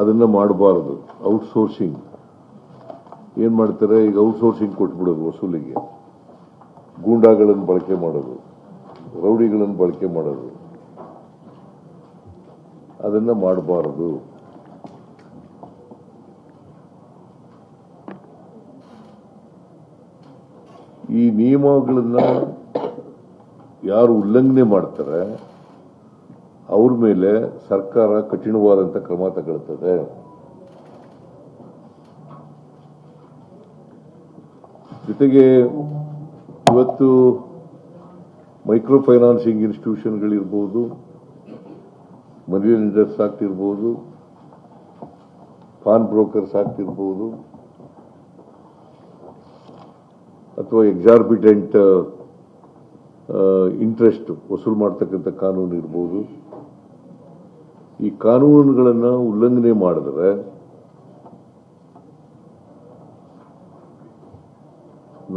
ಅದನ್ನ ಮಾಡಬಾರದು. ಔಟ್ಸೋರ್ಸಿಂಗ್ ಏನ್ ಮಾಡ್ತಾರೆ, ಈಗ ಔಟ್ಸೋರ್ಸಿಂಗ್ ಕೊಟ್ಬಿಡೋದು ವಸೂಲಿಗೆ, ಗೂಂಡಾಗಳನ್ನು ಬಳಕೆ ಮಾಡೋದು, ರೌಡಿಗಳನ್ನು ಬಳಕೆ ಮಾಡೋದು, ಅದನ್ನ ಮಾಡಬಾರದು. ಈ ನಿಯಮಗಳನ್ನ ಯಾರು ಉಲ್ಲಂಘನೆ ಮಾಡ್ತಾರೆ ಅವ್ರ ಮೇಲೆ ಸರ್ಕಾರ ಕಠಿಣವಾದಂತ ಕ್ರಮ ತಗೊಳ್ತದೆ. ಜೊತೆಗೆ ಇವತ್ತು ಮೈಕ್ರೋ ಫೈನಾನ್ಸಿಂಗ್ ಇನ್ಸ್ಟಿಟ್ಯೂಷನ್ಗಳಿರ್ಬೋದು, ಮನಿ ಲೆಂಡರ್ಸ್ ಆಗ್ತಿರ್ಬೋದು, ಪಾನ್ ಬ್ರೋಕರ್ಸ್ ಆಗ್ತಿರ್ಬೋದು, ಅಥವಾ ಎಕ್ಸಾರ್ಬಿಟೆಂಟ್ ಇಂಟ್ರೆಸ್ಟ್ ವಸೂಲು ಮಾಡ್ತಕ್ಕಂಥ ಕಾನೂನು ಇರ್ಬೋದು. ಈ ಕಾನೂನುಗಳನ್ನು ಉಲ್ಲಂಘನೆ ಮಾಡಿದ್ರೆ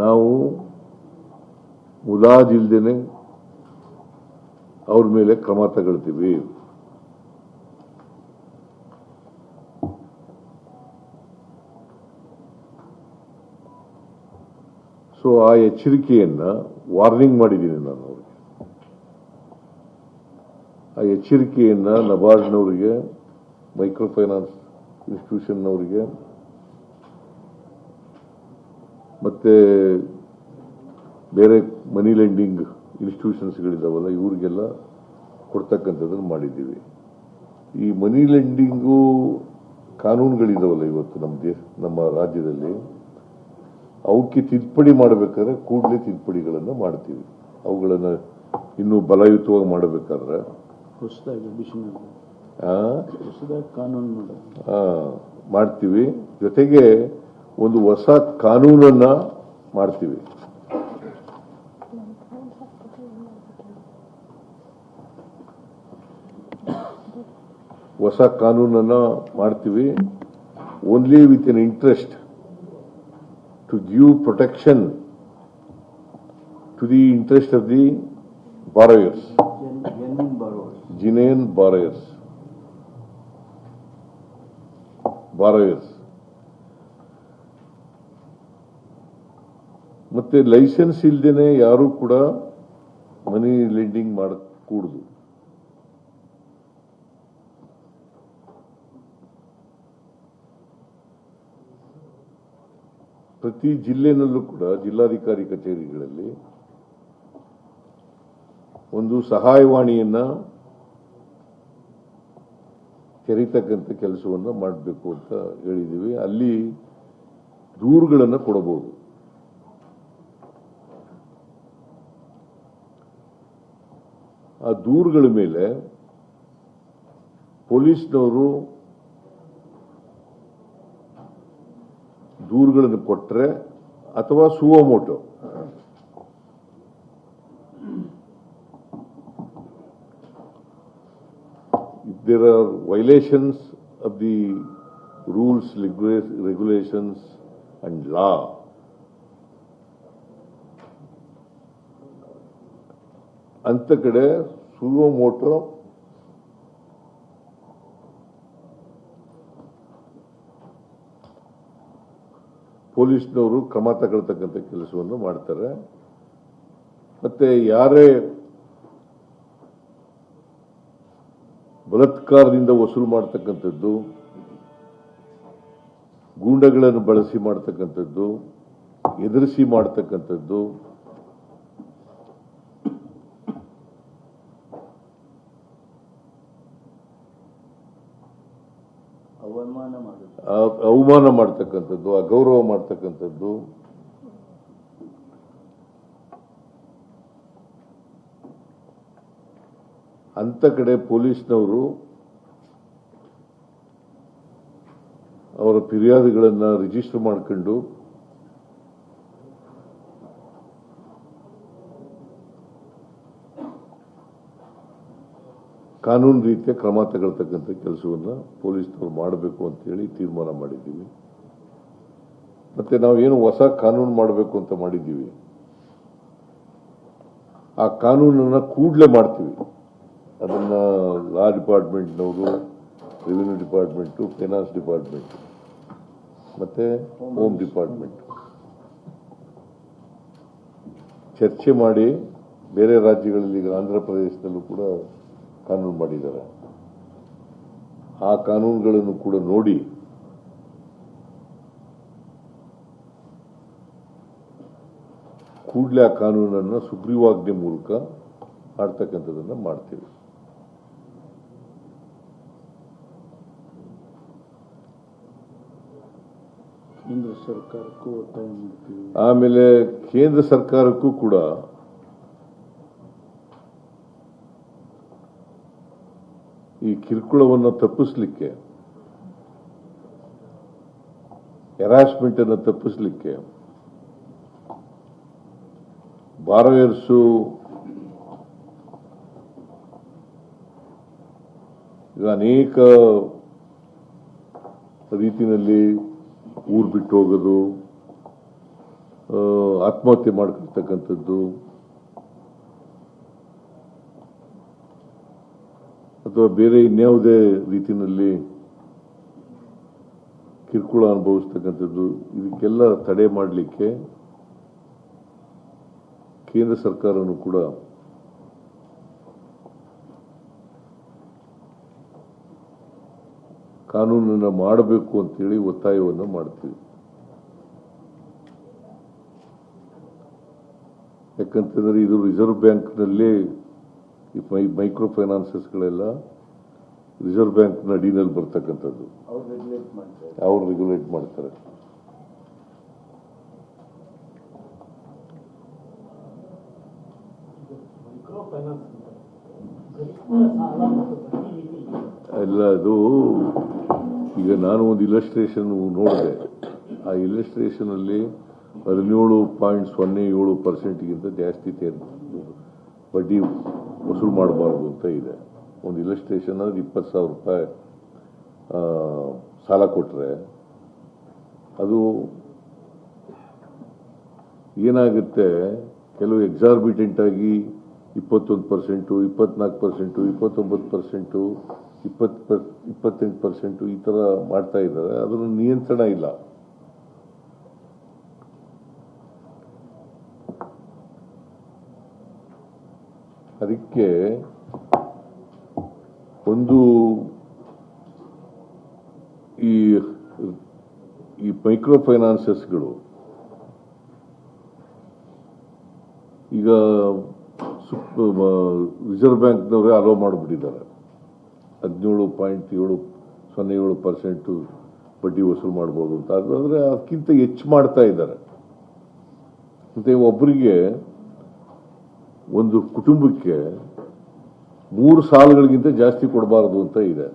ನಾವು ಮುಲಾಜಿಲ್ದೇನೆ ಅವ್ರ ಮೇಲೆ ಕ್ರಮ ತಗೊಳ್ತೀವಿ. ಸೊ ಆ ಎಚ್ಚರಿಕೆಯನ್ನ ವಾರ್ನಿಂಗ್ ಮಾಡಿದ್ದೀನಿ ನಾನು ಅವ್ರಿಗೆ. ಆ ಎಚ್ಚರಿಕೆಯನ್ನ ನಬಾರ್ಡ್ನವರಿಗೆ, ಮೈಕ್ರೋ ಫೈನಾನ್ಸ್ ಇನ್ಸ್ಟಿಟ್ಯೂಷನ್ನವರಿಗೆ, ಮತ್ತೆ ಬೇರೆ ಮನಿ ಲೆಂಡಿಂಗ್ ಇನ್ಸ್ಟಿಟ್ಯೂಷನ್ಸ್ಗಳಿದಾವಲ್ಲ ಇವರಿಗೆಲ್ಲ ಕೊಡ್ತಕ್ಕಂಥದ್ದನ್ನು ಮಾಡಿದ್ದೀವಿ. ಈ ಮನಿ ಲೆಂಡಿಂಗು ಕಾನೂನುಗಳಿದಾವಲ್ಲ ಇವತ್ತು ನಮ್ಮ ರಾಜ್ಯದಲ್ಲಿ, ಅವಕ್ಕೆ ತಿದ್ದುಪಡಿ ಮಾಡಬೇಕಾದ್ರೆ ಕೂಡಲೇ ತಿದ್ದುಪಡಿಗಳನ್ನು ಮಾಡ್ತೀವಿ. ಅವುಗಳನ್ನು ಇನ್ನೂ ಬಲಯುತವಾಗಿ ಮಾಡಬೇಕಾದ್ರೆ ಮಾಡ್ತೀವಿ. ಜೊತೆಗೆ ಒಂದು ಹೊಸ ಕಾನೂನನ್ನ ಮಾಡ್ತೀವಿ. ಹೊಸ ಕಾನೂನನ್ನ ಮಾಡ್ತೀವಿ. Only with N interest to give protection to the interest of the borrowers, genuine borrowers. ಮತ್ತೆ ಲೈಸೆನ್ಸ್ ಇಲ್ದೇನೆ ಯಾರು ಕೂಡ ಮನಿ ಲೆಂಡಿಂಗ್ ಮಾಡಕೂಡದು. ಪ್ರತಿ ಜಿಲ್ಲೆನಲ್ಲೂ ಕೂಡ ಜಿಲ್ಲಾಧಿಕಾರಿ ಕಚೇರಿಗಳಲ್ಲಿ ಒಂದು ಸಹಾಯವಾಣಿಯನ್ನ ತೆರೀತಕ್ಕಂಥ ಕೆಲಸವನ್ನು ಮಾಡಬೇಕು ಅಂತ ಹೇಳಿದ್ದೀವಿ. ಅಲ್ಲಿ ದೂರುಗಳನ್ನು ಕೊಡಬಹುದು. ಆ ದೂರುಗಳ ಮೇಲೆ ಪೊಲೀಸ್ನವರು ದೂರುಗಳನ್ನು ಕೊಟ್ಟರೆ ಅಥವಾ suo motu if there are violations of the rules, regulations and law, ಅಂತ ಕಡೆ ಸುವೋಮೋಟೋ ಪೊಲೀಸ್ನವರು ಕ್ರಮ ತಗೊಳ್ತಕ್ಕಂಥ ಕೆಲಸವನ್ನು ಮಾಡ್ತಾರೆ. ಮತ್ತೆ ಯಾರೇ ಬಲಾತ್ಕಾರದಿಂದ ವಸೂಲು ಮಾಡತಕ್ಕಂಥದ್ದು, ಗೂಂಡಗಳನ್ನು ಬಳಸಿ ಮಾಡತಕ್ಕಂಥದ್ದು, ಎದುರಿಸಿ ಮಾಡತಕ್ಕಂಥದ್ದು, ಅವಮಾನ ಮಾಡ್ತಕ್ಕಂಥದ್ದು, ಅಗೌರವ ಮಾಡ್ತಕ್ಕಂಥದ್ದು, ಅಂತ ಕಡೆ ಪೊಲೀಸ್ನವರು ಅವರ ಫಿರ್ಯಾದಿಗಳನ್ನು ರಿಜಿಸ್ಟರ್ ಮಾಡಿಕೊಂಡು ಕಾನೂನು ರೀತಿಯ ಕ್ರಮ ತಗೊಳ್ತಕ್ಕಂಥ ಕೆಲಸವನ್ನು ಪೊಲೀಸ್ನವರು ಮಾಡಬೇಕು ಅಂತ ಹೇಳಿ ತೀರ್ಮಾನ ಮಾಡಿದ್ದೀವಿ. ಮತ್ತೆ ನಾವೇನು ಹೊಸ ಕಾನೂನು ಮಾಡಬೇಕು ಅಂತ ಮಾಡಿದ್ದೀವಿ, ಆ ಕಾನೂನನ್ನ ಕೂಡಲೇ ಮಾಡ್ತೀವಿ. ಅದನ್ನ ಲಾ ಡಿಪಾರ್ಟ್ಮೆಂಟ್ನವರು ರೆವಿನ್ಯೂ ಡಿಪಾರ್ಟ್ಮೆಂಟು, ಫೈನಾನ್ಸ್ ಡಿಪಾರ್ಟ್ಮೆಂಟು ಮತ್ತು ಹೋಮ್ ಡಿಪಾರ್ಟ್ಮೆಂಟ್ ಚರ್ಚೆ ಮಾಡಿ ಬೇರೆ ರಾಜ್ಯಗಳಲ್ಲಿ, ಈಗ ಆಂಧ್ರ ಪ್ರದೇಶದಲ್ಲೂ ಕೂಡ ಕಾನೂನು ಮಾಡಿದ್ದಾರೆ. ಆ ಕಾನೂನುಗಳನ್ನು ಕೂಡ ನೋಡಿ ಕೂಡಲೇ ಆ ಕಾನೂನನ್ನು ಸುಗ್ರೀವಾಜ್ಞೆ ಮೂಲಕ ಮಾಡ್ತಕ್ಕಂಥದ್ದನ್ನು ಮಾಡ್ತೀವಿ. ಕೇಂದ್ರ ಸರ್ಕಾರಕ್ಕೂ ಒತ್ತಾಯ ಮಾಡ್ತೀವಿ. ಆಮೇಲೆ ಕೇಂದ್ರ ಸರ್ಕಾರಕ್ಕೂ ಕೂಡ ಈ ಕಿರುಕುಳವನ್ನು ತಪ್ಪಿಸಲಿಕ್ಕೆ, ಹೆರಾಸ್ಮೆಂಟ್ ಅನ್ನು ತಪ್ಪಿಸಲಿಕ್ಕೆ ಬಾರೋಯರ್ಸು ಈಗ ಅನೇಕ ರೀತಿಯಲ್ಲಿ ಊರು ಬಿಟ್ಟು ಹೋಗೋದು, ಆತ್ಮಹತ್ಯೆ ಮಾಡ್ಕೊಳ್ತಕ್ಕಂಥದ್ದು, ಅಥವಾ ಬೇರೆ ಇನ್ಯಾವುದೇ ರೀತಿಯಲ್ಲಿ ಕಿರುಕುಳ ಅನುಭವಿಸ್ತಕ್ಕಂಥದ್ದು, ಇದಕ್ಕೆಲ್ಲ ತಡೆ ಮಾಡಲಿಕ್ಕೆ ಕೇಂದ್ರ ಸರ್ಕಾರನೂ ಕೂಡ ಕಾನೂನನ್ನು ಮಾಡಬೇಕು ಅಂತೇಳಿ ಒತ್ತಾಯವನ್ನು ಮಾಡ್ತೀವಿ. ಯಾಕಂತಂದ್ರೆ ಇದು ರಿಸರ್ವ್ ಬ್ಯಾಂಕ್ನಲ್ಲೇ ಮೈಕ್ರೋ ಫೈನಾನ್ಸಸ್ಗಳೆಲ್ಲ ರಿಸರ್ವ್ ಬ್ಯಾಂಕ್ನ ಅಡಿನಲ್ಲಿ ಬರ್ತಕ್ಕಂಥದ್ದು, ಅವ್ರು ರೆಗ್ಯುಲೇಟ್ ಮಾಡ್ತಾರೆ. ಎಲ್ಲ ಅದು ಈಗ ನಾನು ಒಂದು ಇಲಸ್ಟ್ರೇಷನ್ ನೋಡಿದೆ. ಆ ಇಲಸ್ಟ್ರೇಷನ್ ಅಲ್ಲಿ 17.07% ಜಾಸ್ತಿ ಬಡ್ಡಿ ವಸೂಲು ಮಾಡಬಾರ್ದು ಅಂತ ಇದೆ. ಒಂದು ಇಲಸ್ಟ್ರೇಷನ್ ಅಂದ್ರೆ 20,000 ರೂಪಾಯಿ ಸಾಲ ಕೊಟ್ಟರೆ ಅದು ಏನಾಗುತ್ತೆ, ಕೆಲವು ಎಕ್ಸಾರ್ಬಿಟೆಂಟ್ ಆಗಿ 21%, 24%, 29%, 28% ಈ ತರ ಮಾಡ್ತಾ ಇದ್ದಾರೆ. ಅದರ ನಿಯಂತ್ರಣ ಇಲ್ಲ. ಅದಕ್ಕೆ ಒಂದು ಈ ಮೈಕ್ರೋ ಫೈನಾನ್ಸಸ್ಗಳು ಈಗ ರಿಸರ್ವ್ ಬ್ಯಾಂಕ್ನವರೇ ಅಲೋ ಮಾಡಿಬಿಟ್ಟಿದ್ದಾರೆ. 17.07% ಬಡ್ಡಿ ವಸೂಲು ಮಾಡಬಹುದು ಅಂತ. ಅದಾದ್ರೆ ಅದಕ್ಕಿಂತ ಹೆಚ್ಚು ಮಾಡ್ತಾ ಇದ್ದಾರೆ. ಮತ್ತೆ ಒಬ್ಬರಿಗೆ, ಒಂದು ಕುಟುಂಬಕ್ಕೆ 3 ಸಾಲಗಳಿಗಿಂತ ಜಾಸ್ತಿ ಕೊಡಬಾರದು ಅಂತ ಇದೆ.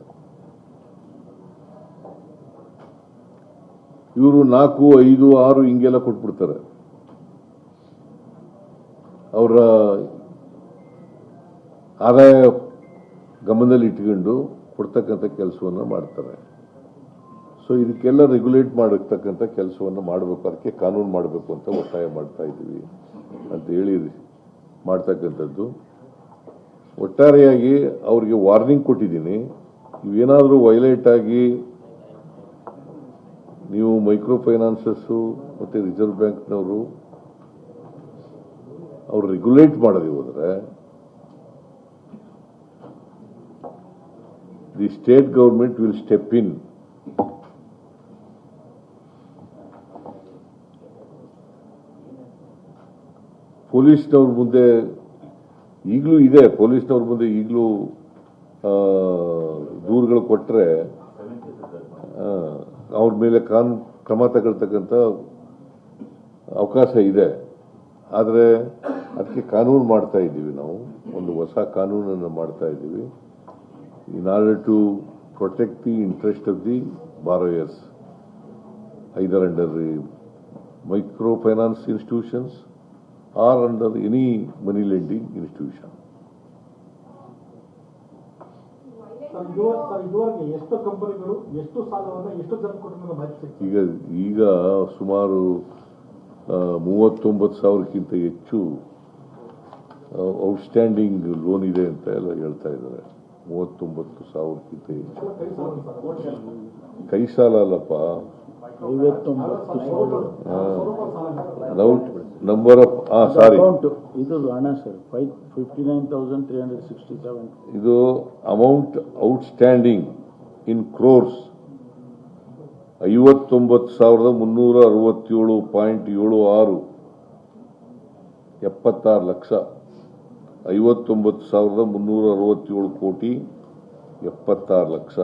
ಇವರು 4, 5, 6 ಹಿಂಗೆಲ್ಲ ಕೊಟ್ಬಿಡ್ತಾರೆ. ಅವರ ಆದಾಯ ಗಮನದಲ್ಲಿ ಇಟ್ಕೊಂಡು ಕೊಡ್ತಕ್ಕಂಥ ಕೆಲಸವನ್ನು ಮಾಡ್ತಾರೆ. ಸೊ ಇದಕ್ಕೆಲ್ಲ ರೆಗ್ಯುಲೇಟ್ ಮಾಡತಕ್ಕಂಥ ಕೆಲಸವನ್ನು ಮಾಡಬೇಕು, ಅದಕ್ಕೆ ಕಾನೂನು ಮಾಡಬೇಕು ಅಂತ ಒತ್ತಾಯ ಮಾಡ್ತಾ ಇದ್ದೀವಿ ಅಂತ ಹೇಳಿ ಮಾಡ್ತಕ್ಕಂಥದ್ದು. ಒಟ್ಟಾರೆಯಾಗಿ ಅವ್ರಿಗೆ ವಾರ್ನಿಂಗ್ ಕೊಟ್ಟಿದ್ದೀನಿ. ಇವೇನಾದರೂ ವೈಲೇಟ್ ಆಗಿ ನೀವು ಮೈಕ್ರೋ ಫೈನಾನ್ಸಸ್ಸು ಮತ್ತು ರಿಸರ್ವ್ ಬ್ಯಾಂಕ್ನವರು ಅವ್ರು ರೆಗ್ಯುಲೇಟ್ ಮಾಡದೆ ಹೋದರೆ the state government will step in. ಪೊಲೀಸ್ನವ್ರ ಮುಂದೆ ಈಗಲೂ ಇದೆ, ಪೊಲೀಸ್ನವ್ರ ಮುಂದೆ ಈಗಲೂ ದೂರುಗಳು ಕೊಟ್ಟರೆ ಅವ್ರ ಮೇಲೆ ಕ್ರಮ ತಗೊಳ್ತಕ್ಕಂಥ ಅವಕಾಶ ಇದೆ. ಆದರೆ ಅದಕ್ಕೆ ಕಾನೂನು ಮಾಡ್ತಾ ಇದ್ದೀವಿ. ನಾವು ಒಂದು ಹೊಸ ಕಾನೂನನ್ನು ಮಾಡ್ತಾ ಇದ್ದೀವಿ. in order to protect the interest of the borrowers, either under the microfinance institutions or under any money lending institution. ಎಷ್ಟು ಕಂಪನಿಗಳು ಎಷ್ಟು ಸಾಲವನ್ನು ಎಷ್ಟು ಜನ ಕೊಟ್ಟರು ಮಾಹಿತಿ? ಈಗ ಸುಮಾರು 39,000ಕ್ಕಿಂತ ಹೆಚ್ಚು ಔಟ್ಸ್ಟ್ಯಾಂಡಿಂಗ್ ಲೋನ್ ಇದೆ ಅಂತ ಎಲ್ಲ ಹೇಳ್ತಾ ಇದ್ದಾರೆ. 39,000ಕ್ಕಿಂತ ಹೆಚ್ಚು. ಕೈ ಸಾಲ ಸರ್ ಕೈ ಸಾಲ ಅಲ್ಲಪ್ಪ, 59,000 ನಂಬರ್ ಆಫ್ ಸಾರಿ, ಅಕೌಂಟ್ ಇದು ಹಣ ಸರ್ 59,367. ಇದು ಅಮೌಂಟ್ ಔಟ್ಸ್ಟ್ಯಾಂಡಿಂಗ್ ಇನ್ ಕ್ರೋರ್ಸ್ 59,367.76, 76 ಲಕ್ಷ, 59,367 ಕೋಟಿ 76 ಲಕ್ಷ.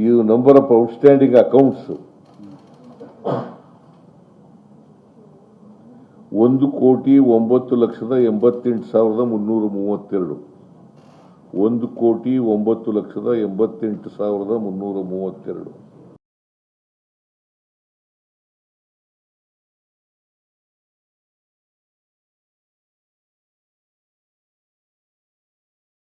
ಇದು ನಂಬರ್ ಆಫ್ ಔಟ್ಸ್ಟ್ಯಾಂಡಿಂಗ್ ಅಕೌಂಟ್ಸ್. 1,09,88,332, 1,09,88,332.